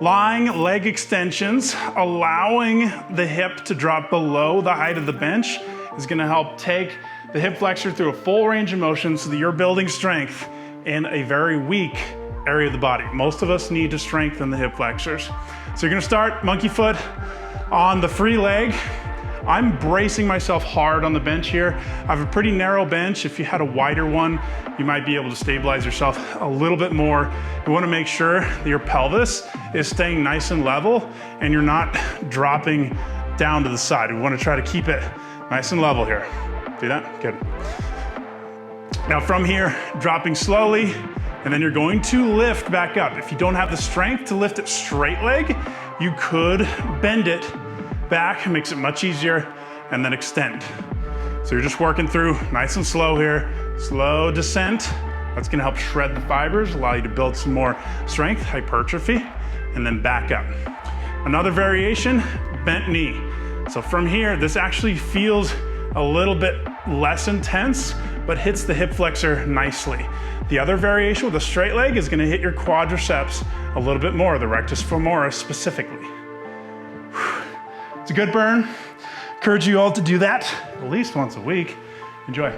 Lying leg extensions, allowing the hip to drop below the height of the bench is gonna help take the hip flexor through a full range of motion so that you're building strength in a very weak area of the body. Most of us need to strengthen the hip flexors. So you're gonna start monkey foot on the free leg. I'm bracing myself hard on the bench here. I have a pretty narrow bench. If you had a wider one, you might be able to stabilize yourself a little bit more. You wanna make sure that your pelvis is staying nice and level and you're not dropping down to the side. We wanna try to keep it nice and level here. See that? Good. Now from here, dropping slowly, and then you're going to lift back up. If you don't have the strength to lift it straight leg, you could bend it back, it makes it much easier, and then extend. So you're just working through nice and slow here, slow descent. That's gonna help shred the fibers, allow you to build some more strength, hypertrophy, and then back up. Another variation, bent knee. So from here, this actually feels a little bit less intense, but hits the hip flexor nicely. The other variation with a straight leg is gonna hit your quadriceps a little bit more, the rectus femoris specifically. It's a good burn. Encourage you all to do that at least once a week. Enjoy.